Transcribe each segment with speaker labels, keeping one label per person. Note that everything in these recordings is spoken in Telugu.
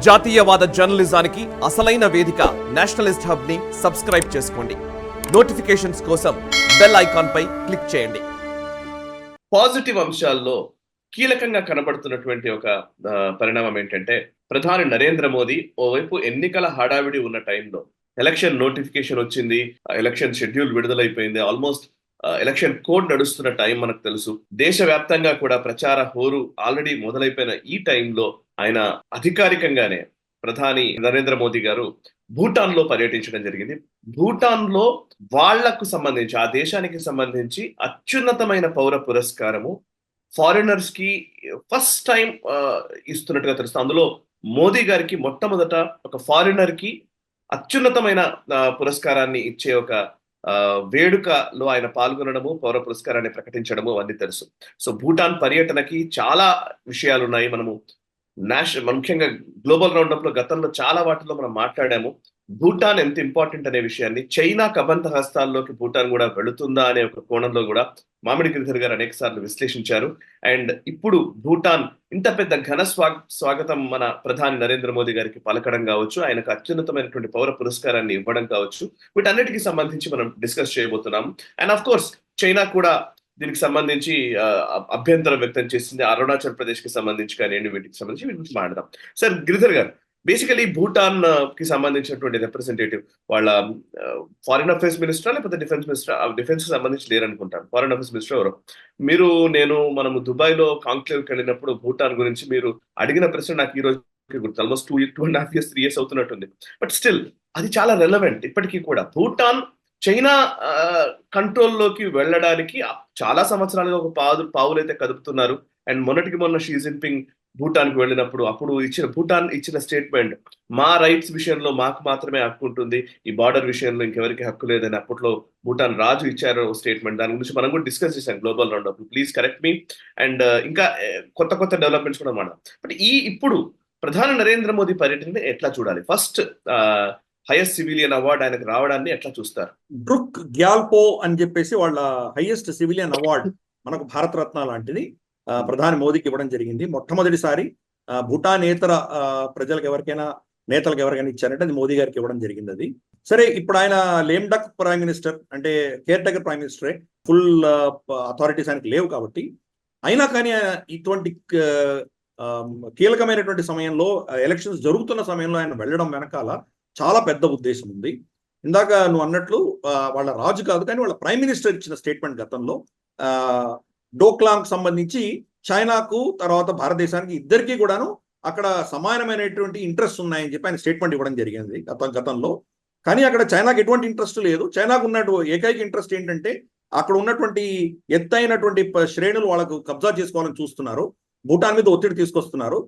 Speaker 1: జాతీయవాద జర్నలిజానికి అసలైన వేదిక నేషనలిస్ట్ హబ్ ని సబ్స్క్రైబ్ చేసుకోండి. నోటిఫికేషన్స్ కోసం బెల్ ఐకాన్ పై క్లిక్ చేయండి.
Speaker 2: పాజిటివ్ అంశాల్లో కీలకంగా కనబడుతున్నటువంటి ఒక పరిణామం ఏంటంటే, ప్రధాని నరేంద్ర మోదీ ఓవైపు ఎన్నికల హడావిడి ఉన్న టైంలో ఎలక్షన్ నోటిఫికేషన్ వచ్చింది, ఎలక్షన్ షెడ్యూల్ విడుదలైపోయింది, ఆల్మోస్ట్ ఎలక్షన్ కోడ్ నడుస్తున్న టైం మనకు తెలుసు. దేశవ్యాప్తంగా కూడా ప్రచార హోరు ఆల్రెడీ మొదలైపోయిన ఈ టైంలో ఆయన అధికారికంగానే ప్రధాని నరేంద్ర మోదీ గారు భూటాన్ లో పర్యటించడం జరిగింది. భూటాన్ లో వాళ్లకు సంబంధించి, ఆ దేశానికి సంబంధించి అత్యున్నతమైన పౌర పురస్కారము ఫారినర్స్ కి ఫస్ట్ టైం ఇస్తున్నట్టుగా తెలుస్తుంది. అందులో మోదీ గారికి మొట్టమొదట ఒక ఫారినర్ కి అత్యున్నతమైన పురస్కారాన్ని ఇచ్చే ఒక వేడుకలో ఆయన పాల్గొనడము, పౌర పురస్కారాన్ని ప్రకటించడము అవన్నీ తెలుసు. సో భూటాన్ పర్యటనకి చాలా విషయాలు ఉన్నాయి. మనము ముఖ్యంగా గ్లోబల్ రౌండప్ లో గతంలో చాలా వాటిలో మనం మాట్లాడాము. భూటాన్ ఎంత ఇంపార్టెంట్ అనే విషయాన్ని, చైనా కబంధ హస్తాల్లోకి భూటాన్ కూడా వెళుతుందా అనే ఒక కోణంలో కూడా మామిడి గిరిధర్ గారు అనేక సార్లు విశ్లేషించారు. అండ్ ఇప్పుడు భూటాన్ ఇంత పెద్ద ఘన స్వాగతం మన ప్రధాని నరేంద్ర మోదీ గారికి పలకడం కావచ్చు, ఆయనకు అత్యున్నతమైనటువంటి పౌర పురస్కారాన్ని ఇవ్వడం కావచ్చు, వీటన్నిటికీ సంబంధించి మనం డిస్కస్ చేయబోతున్నాం. అండ్ ఆఫ్ కోర్స్ చైనా కూడా దీనికి సంబంధించి అభ్యంతరం వ్యక్తం చేసింది. అరుణాచల్ ప్రదేశ్ కి సంబంధించి కానీ వీటికి సంబంధించి వీటి గురించి మాట్లాడదాం. సార్ గిరిధర్ గారు, బేసికలీ భూటాన్ కి సంబంధించినటువంటి రిప్రజెంటేటివ్ వాళ్ళ ఫారిన్ అఫేర్స్ మినిస్టర్ లేకపోతే డిఫెన్స్ కి సంబంధించి లేరనుకుంటాను. ఫారిన్ అఫేర్స్ మినిస్టర్ ఎవరు? మనము దుబాయ్ లో కాంక్లేవ్కి వెళ్ళినప్పుడు భూటాన్ గురించి మీరు అడిగిన ప్రశ్న నాకు ఈ రోజు గుర్తు. ఆల్మోస్ట్ 2.5 years 3 years అవుతున్నట్టుంది. బట్ స్టిల్ అది చాలా రెలవెంట్ ఇప్పటికీ కూడా. భూటాన్ చైనా కంట్రోల్లోకి వెళ్ళడానికి చాలా సంవత్సరాలుగా ఒక పావులైతే కదుపుతున్నారు. అండ్ మొన్న షీ జిన్పింగ్ భూటాన్ కు వెళ్ళినప్పుడు భూటాన్ ఇచ్చిన స్టేట్మెంట్, మా రైట్స్ విషయంలో మాకు మాత్రమే హక్కు ఉంటుంది, ఈ బార్డర్ విషయంలో ఇంకెవరికి హక్కు లేదని అప్పట్లో భూటాన్ రాజు ఇచ్చారు స్టేట్మెంట్. దాని గురించి మనం కూడా డిస్కస్ చేశాం global round up. Please correct me. And ఇంకా కొత్త డెవలప్మెంట్స్ కూడా మాట. బట్ ఇప్పుడు ప్రధాని నరేంద్ర మోదీ పర్యటన ఎట్లా చూడాలి? ఫస్ట్ హైయెస్ట్ సివిలియన్ అవార్డ్ ఆయనకు రావడాన్ని ఎట్లా చూస్తారు?
Speaker 3: డ్రుక్ గ్యాల్పో అని చెప్పేసి వాళ్ళ హైయెస్ట్ సివిలియన్ అవార్డ్, మనకు భారతరత్న లాంటిది ప్రధాని మోదీకి ఇవ్వడం జరిగింది. మొట్టమొదటిసారి భూటానేతర నేతలకు ఎవరికైనా ఇచ్చారంటే అది మోదీ గారికి ఇవ్వడం జరిగింది. అది సరే, ఇప్పుడు ఆయన లేమ్డక్ ప్రైమ్ మినిస్టర్, అంటే కేర్ టేకర్ ప్రైమ్ మినిస్టరే, ఫుల్ అథారిటీస్ ఆయనకు లేవు కాబట్టి. అయినా కానీ ఆయన ఇటువంటి కీలకమైనటువంటి సమయంలో, ఎలక్షన్స్ జరుగుతున్న సమయంలో ఆయన వెళ్ళడం వెనకాల చాలా పెద్ద ఉద్దేశం ఉంది. ఇందాక నువ్వు అన్నట్లు వాళ్ళ రాజు కాదు కానీ వాళ్ళ ప్రైమ్ మినిస్టర్ ఇచ్చిన స్టేట్మెంట్ గతంలో డోక్లాంగ్ సంబంధించి చైనాకు తర్వాత భారతదేశానికి ఇద్దరికీ కూడాను అక్కడ సమానమైనటువంటి ఇంట్రెస్ట్ ఉన్నాయని చెప్పి ఆయన స్టేట్మెంట్ ఇవ్వడం జరిగింది గతంలో. కానీ అక్కడ చైనాకు ఎటువంటి ఇంట్రెస్ట్ లేదు. చైనాకు ఉన్నటువంటి ఏకైక ఇంట్రెస్ట్ ఏంటంటే అక్కడ ఉన్నటువంటి ఎత్తైనటువంటి శ్రేణులు వాళ్ళకు కబ్జా చేసుకోవాలని చూస్తున్నారు, భూటాన్ మీద ఒత్తిడి తీసుకొస్తున్నారు.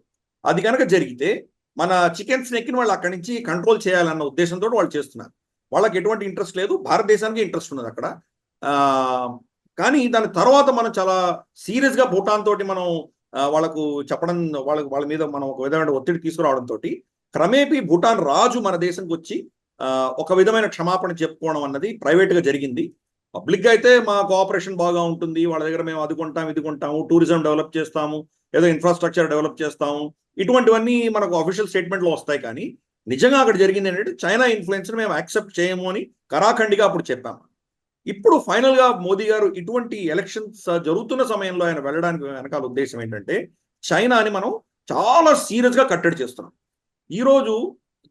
Speaker 3: అది కనుక జరిగితే మన చికెన్స్ నెక్కిన వాళ్ళు అక్కడి నుంచి కంట్రోల్ చేయాలన్న ఉద్దేశంతో వాళ్ళు చేస్తున్నారు. వాళ్ళకి ఎటువంటి ఇంట్రెస్ట్ లేదు, భారతదేశానికి ఇంట్రెస్ట్ ఉన్నది అక్కడ. కానీ దాని తర్వాత మనం చాలా సీరియస్ గా భూటాన్ తోటి మనం వాళ్ళకు చెప్పడం, వాళ్ళ మీద మనం ఒక విధమైన ఒత్తిడి తీసుకురావడంతో క్రమేపీ భూటాన్ రాజు మన దేశంకి వచ్చి ఒక విధమైన క్షమాపణ చెప్పుకోవడం అన్నది ప్రైవేట్ గా జరిగింది. పబ్లిక్ గా అయితే మా కోఆపరేషన్ బాగా ఉంటుంది, వాళ్ళ దగ్గర మేము అది కొంటాము, టూరిజం డెవలప్ చేస్తాము, ఏదో ఇన్ఫ్రాస్ట్రక్చర్ డెవలప్ చేస్తాము, ఇటువంటివన్నీ మనకు అఫీషియల్ స్టేట్మెంట్ లో వస్తాయి. కానీ నిజంగా అక్కడ జరిగింది ఏంటంటే చైనా ఇన్ఫ్లుయెన్స్ మేము యాక్సెప్ట్ చేయము అని కరాఖండిగా అప్పుడు చెప్పాము. ఇప్పుడు ఫైనల్ గా మోదీ గారు ఇటువంటి ఎలక్షన్స్ జరుగుతున్న సమయంలో ఆయన వెళ్ళడానికి వెనకాల ఉద్దేశం ఏంటంటే చైనాని మనం చాలా సీరియస్ గా కట్టడి చేస్తున్నాం. ఈరోజు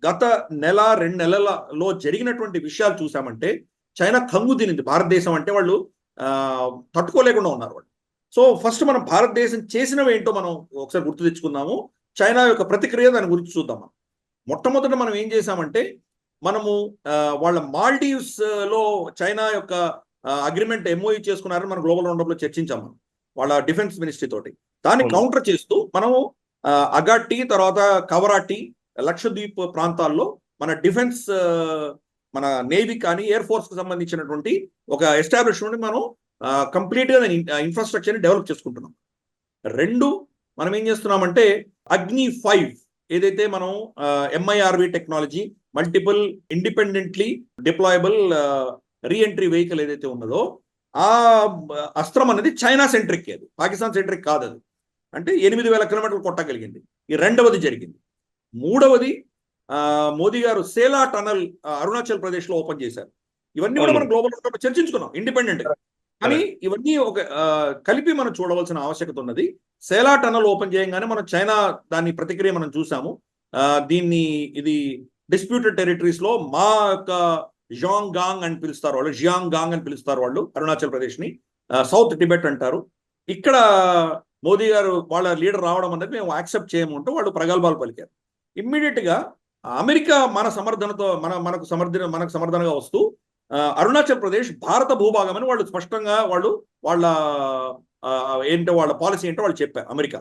Speaker 3: గత 1-2 నెలలలో జరిగినటువంటి విషయాలు చూసామంటే చైనా కంగు తినింది. భారతదేశం అంటే వాళ్ళు తట్టుకోలేకుండా ఉన్నారు వాళ్ళు. సో ఫస్ట్ మనం భారతదేశం చేసినవి ఏంటో మనం ఒకసారి గుర్తు తెచ్చుకుందాము. చైనా యొక్క ప్రతిక్రియ దాని గురించి చూద్దాం. మొట్టమొదట మనం ఏం చేశామంటే, మనము వాళ్ళ మాల్డీవ్స్ లో చైనా యొక్క అగ్రిమెంట్ ఎంఓయూ చేసుకున్నారని మనం గ్లోబల్ రౌండప్ లో చర్చించాము వాళ్ళ డిఫెన్స్ మినిస్ట్రీ తోటి. దాన్ని కౌంటర్ చేస్తూ మనము అగాట్టి, తర్వాత కవరాటి, లక్షద్వీప్ ప్రాంతాల్లో మన డిఫెన్స్, మన నేవీ కానీ ఎయిర్ ఫోర్స్ కి సంబంధించినటువంటి ఒక ఎస్టాబ్లిష్మెంట్ మనం కంప్లీట్ గా ఇన్ఫ్రాస్ట్రక్చర్ ని డెవలప్ చేసుకుంటున్నాం. మనం ఏం చేస్తున్నామంటే అగ్ని 5 ఏదైతే మనం MIRV technology, multiple independently deployable reentry vehicle ఏదైతే ఉన్నదో ఆ అస్త్రం అనేది చైనా సెంట్రిక్, అది పాకిస్తాన్ సెంట్రిక్ కాదు. అది అంటే 8,000 కిలోమీటర్లు కొట్టగలిగింది. ఈ రెండవది జరిగింది. మూడవది మోదీ గారు సేలా టనల్ అరుణాచల్ ప్రదేశ్ లో ఓపెన్ చేశారు. ఇవన్నీ కూడా మనం గ్లోబల్ రౌండప్ లో చర్చించుకున్నాం ఇండిపెండెంట్ గా. కానీ ఇవన్నీ ఒక కలిపి మనం చూడవలసిన ఆవశ్యకత ఉన్నది. సేలా టనల్ ఓపెన్ చేయగానే మనం చైనా దాని ప్రతిక్రియ మనం చూసాము. ఇది డిస్ప్యూటెడ్ టెరిటరీస్ లో మా యొక్క జియాంగ్ గాంగ్ అని పిలుస్తారు వాళ్ళు, జియాంగ్ గాంగ్ అని పిలుస్తారు వాళ్ళు అరుణాచల్ ప్రదేశ్ ని, సౌత్ టిబెట్ అంటారు. ఇక్కడ మోదీ గారు వాళ్ళ లీడర్ రావడం అనేది మేము యాక్సెప్ట్ చేయమంటూ వాళ్ళు ప్రగల్భాలు పలికారు. ఇమ్మీడియట్ గా అమెరికా మన సమర్థనతో మనకు సమర్థనగా వస్తూ అరుణాచల్ ప్రదేశ్ భారత భూభాగం అని వాళ్ళు స్పష్టంగా వాళ్ళ పాలసీ ఏంటో వాళ్ళు చెప్పారు అమెరికా.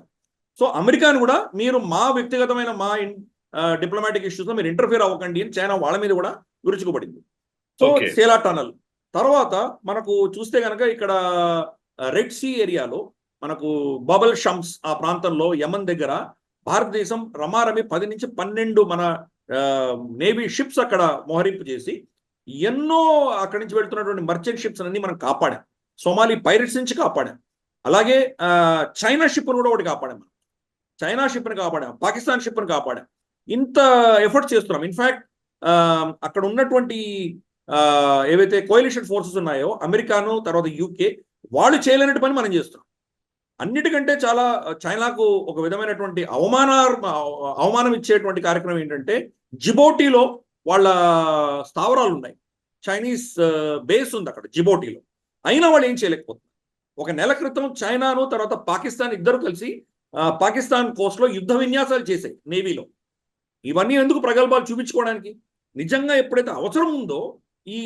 Speaker 3: సో అమెరికాని కూడా మీరు మా వ్యక్తిగతమైన మా డిప్లొమాటిక్ ఇష్యూస్ లో మీరు ఇంటర్ఫియర్ అవ్వకండి అని చైనా వాళ్ళ మీద కూడా విరుచుకుపడింది. సో సేలా టనల్ తర్వాత మనకు చూస్తే కనుక ఇక్కడ రెడ్ సీ ఏరియాలో మనకు బబల్ షమ్స్ ఆ ప్రాంతంలో యమన్ దగ్గర భారతదేశం రమారమి 10 నుంచి 12 మన నేవీ షిప్స్ అక్కడ మోహరింపు చేసి ఎన్నో అక్కడి నుంచి వెళ్తున్నటువంటి మర్చెంట్ షిప్స్ అన్ని మనం కాపాడాం. సోమాలి పైరట్స్ నుంచి కాపాడాం. అలాగే చైనా షిప్ను కూడా ఒకటి కాపాడాం. మనం చైనా షిప్ని కాపాడాం, పాకిస్తాన్ షిప్ని కాపాడాం. ఇంత ఎఫర్ట్స్ చేస్తున్నాం. ఇన్ఫాక్ట్ అక్కడ ఉన్నటువంటి ఏవైతే కోalition ఫోర్సెస్ ఉన్నాయో అమెరికాను తర్వాత యూకే వాళ్ళు చేయలేనట్టు పని మనం చేస్తున్నాం. అన్నిటికంటే చాలా చైనాకు ఒక విధమైనటువంటి అవమానం ఇచ్చేటువంటి కార్యక్రమం ఏంటంటే జిబోటీలో వాళ్ళ స్థావరాలు ఉన్నాయి. చైనీస్ బేస్ ఉంది అక్కడ జిబోటీలో. అయినా వాళ్ళు ఏం చేయలేకపోతున్నారు. ఒక నెల క్రితం చైనాను తర్వాత పాకిస్తాన్ ఇద్దరు కలిసి పాకిస్తాన్ కోస్ట్ లో యుద్ధ విన్యాసాలు చేశాయి నేవీలో. ఇవన్నీ ఎందుకు ప్రగల్భాలు చూపించుకోవడానికి. నిజంగా ఎప్పుడైతే అవసరం ఉందో ఈ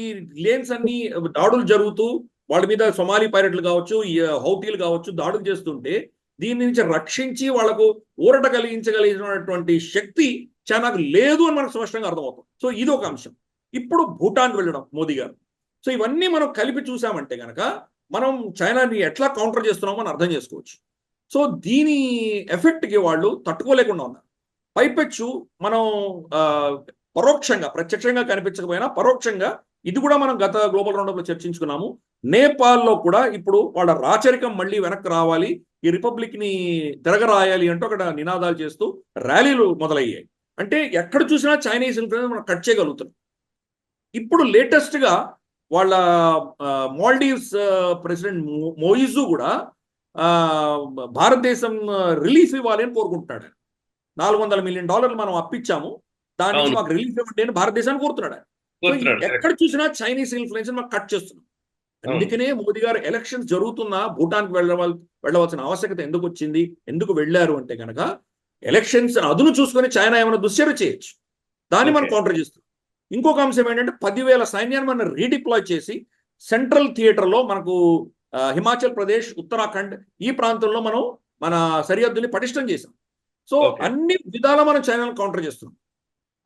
Speaker 3: లేన్స్ అన్ని దాడులు జరుగుతూ వాళ్ళ మీద సొమాలి పైరట్లు కావచ్చు, హౌతీలు కావచ్చు దాడులు చేస్తుంటే దీని నుంచి రక్షించి వాళ్లకు ఊరట కలిగించగలిగినటువంటి శక్తి చైనాకు లేదు అని మనకు స్పష్టంగా అర్థమవుతుంది. సో ఇది ఒక అంశం. ఇప్పుడు భూటాన్ వెళ్ళడం మోదీ గారు. సో ఇవన్నీ మనం కలిపి చూసామంటే కనుక మనం చైనాని ఎట్లా కౌంటర్ చేస్తున్నామో మనం అర్థం చేసుకోవచ్చు. సో దీని ఎఫెక్ట్కి వాళ్ళు తట్టుకోలేకుండా ఉన్నారు. పైపెచ్చు మనం పరోక్షంగా ప్రత్యక్షంగా కనిపించకపోయినా పరోక్షంగా ఇది కూడా మనం గత గ్లోబల్ రౌండప్ లో చర్చించుకున్నాము. నేపాల్లో కూడా ఇప్పుడు వాళ్ళ రాచరికం మళ్ళీ వెనక్కి రావాలి, ఈ రిపబ్లిక్ ని తిరగరాయాలి అంటూ అక్కడ నినాదాలు చేస్తూ ర్యాలీలు మొదలయ్యాయి. అంటే ఎక్కడ చూసినా చైనీస్ ఇన్ఫ్లుయెన్స్ మనం కట్ చేయగలుగుతున్నాం. ఇప్పుడు లేటెస్ట్ గా వాళ్ళ మాల్డీవ్స్ ప్రెసిడెంట్ మోయిజు కూడా భారతదేశం రిలీఫ్ ఇవ్వాలి అని కోరుకుంటున్నాడు. $400 మిలియన్ మనం అప్పిచ్చాము, దాని నుంచి మాకు రిలీఫ్ ఇవ్వండి అని భారతదేశాన్ని కోరుతున్నాడు. ఎక్కడ చూసినా చైనీస్ ఇన్ఫ్లుయెన్స్ మనం కట్ చేస్తున్నాం. అందుకనే మోదీ గారు ఎలక్షన్స్ జరుగుతున్నా భూటాన్కి వెళ్ళవలసిన ఆవశ్యకత ఎందుకు వచ్చింది, ఎందుకు వెళ్ళారు అంటే కనుక ఎలక్షన్స్ అదును చూసుకొని చైనా ఏమైనా దుశ్చర్య చేయొచ్చు, దాన్ని మనం కౌంటర్ చేస్తున్నాం. ఇంకొక అంశం ఏంటంటే 10,000 సైన్యాన్ని మనం రీడిప్లాయ్ చేసి సెంట్రల్ థియేటర్లో మనకు హిమాచల్ ప్రదేశ్, ఉత్తరాఖండ్ ఈ ప్రాంతంలో మనం మన సరిహద్దుని పటిష్టం చేసాం. సో అన్ని విధాల మనం చైనాను కౌంటర్ చేస్తున్నాం.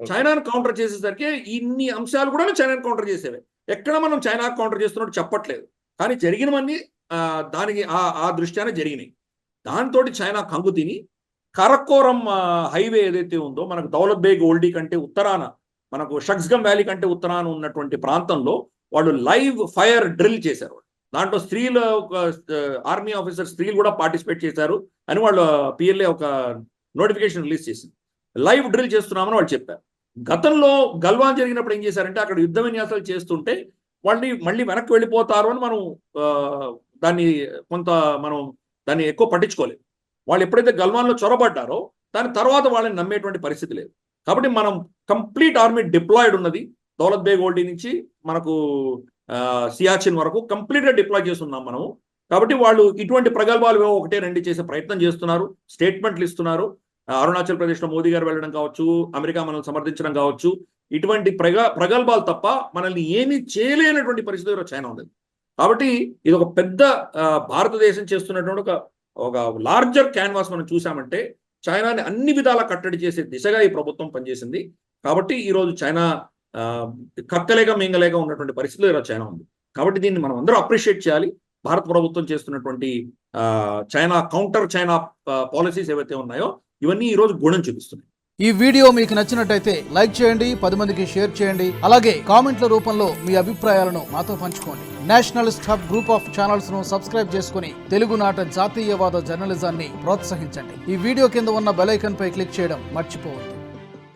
Speaker 3: చైనాను కౌంటర్ చేసేసరికి ఇన్ని అంశాలు కూడా చైనాను కౌంటర్ చేసేవే. ఎక్కడ మనం చైనా కౌంటర్ చేస్తున్నట్టు చెప్పట్లేదు, కానీ జరిగినవన్నీ దానికి ఆ దృష్ట్యానే జరిగినాయి. దాంతో చైనా కంగు తిని కరకోరం హైవే ఏదైతే ఉందో మనకు దౌలత్ బేగ్ ఓల్డీ కంటే ఉత్తరాన, మనకు షక్స్గమ్ వ్యాలీ కంటే ఉత్తరాన ఉన్నటువంటి ప్రాంతంలో వాళ్ళు లైవ్ ఫైర్ డ్రిల్ చేశారు. దాంట్లో స్త్రీలు ఆర్మీ ఆఫీసర్ స్త్రీలు కూడా పార్టిసిపేట్ చేశారు అని వాళ్ళు పిఎల్ఏ ఒక నోటిఫికేషన్ రిలీజ్ చేసింది. లైవ్ డ్రిల్ చేస్తున్నామని వాళ్ళు చెప్పారు. గతంలో గల్వాన్ జరిగినప్పుడు ఏం చేశారంటే అక్కడ యుద్ధ విన్యాసాలు చేస్తుంటే వాళ్ళని మళ్ళీ వెనక్కి వెళ్ళిపోతారు అని మనం దాన్ని ఎక్కువ పట్టించుకోలేదు. వాళ్ళు ఎప్పుడైతే గల్వాన్లో చొరబడ్డారో దాని తర్వాత వాళ్ళని నమ్మేటువంటి పరిస్థితి లేదు. కాబట్టి మనం కంప్లీట్ ఆర్మీ డిప్లాయిడ్ ఉన్నది. దౌలత్ బేగ్ ఓల్డీ నుంచి మనకు సియాచిన్ వరకు కంప్లీట్గా డిప్లాయ్ చేస్తున్నాం మనము. కాబట్టి వాళ్ళు ఇటువంటి ప్రగల్భాలు 1-2 చేసే ప్రయత్నం చేస్తున్నారు, స్టేట్మెంట్లు ఇస్తున్నారు. అరుణాచల్ ప్రదేశ్లో మోదీ గారు వెళ్ళడం కావచ్చు, అమెరికా మనల్ని సమర్థించడం కావచ్చు, ఇటువంటి ప్రగల్భాలు తప్ప మనల్ని ఏమీ చేయలేనటువంటి పరిస్థితిలో చైనా ఉంది. కాబట్టి ఇది ఒక పెద్ద భారతదేశం చేస్తున్నటువంటి ఒక లార్జర్ క్యాన్వాస్ మనం చూసామంటే చైనాని అన్ని విధాలా కట్టడి చేసే దిశగా ఈ ప్రభుత్వం పనిచేసింది. కాబట్టి ఈరోజు చైనా కక్కలేక మింగలేక ఉన్నటువంటి పరిస్థితిలో ఈరోజు చైనా ఉంది. కాబట్టి దీన్ని మనం అందరూ అప్రిషియేట్ చేయాలి. భారత ప్రభుత్వం చేస్తున్నటువంటి చైనా పాలసీస్ ఏవైతే ఉన్నాయో ఇవన్నీ ఈ రోజు గుణం చూపిస్తున్నాయి.
Speaker 4: ఈ వీడియో మీకు నచ్చినట్టయితే లైక్ చేయండి, 10 మందికి షేర్ చేయండి. అలాగే కామెంట్ల రూపంలో మీ అభిప్రాయాలను మాతో పంచుకోండి. Nationalist hub group of channels ను సబ్స్క్రైబ్ చేసుకుని తెలుగునాట జాతీయవాద జర్నలిజాన్ని ప్రోత్సహించండి. ఈ వీడియో కింద ఉన్న బెల్ ఐకాన్ పై క్లిక్ చేయడం మర్చిపోవద్దు.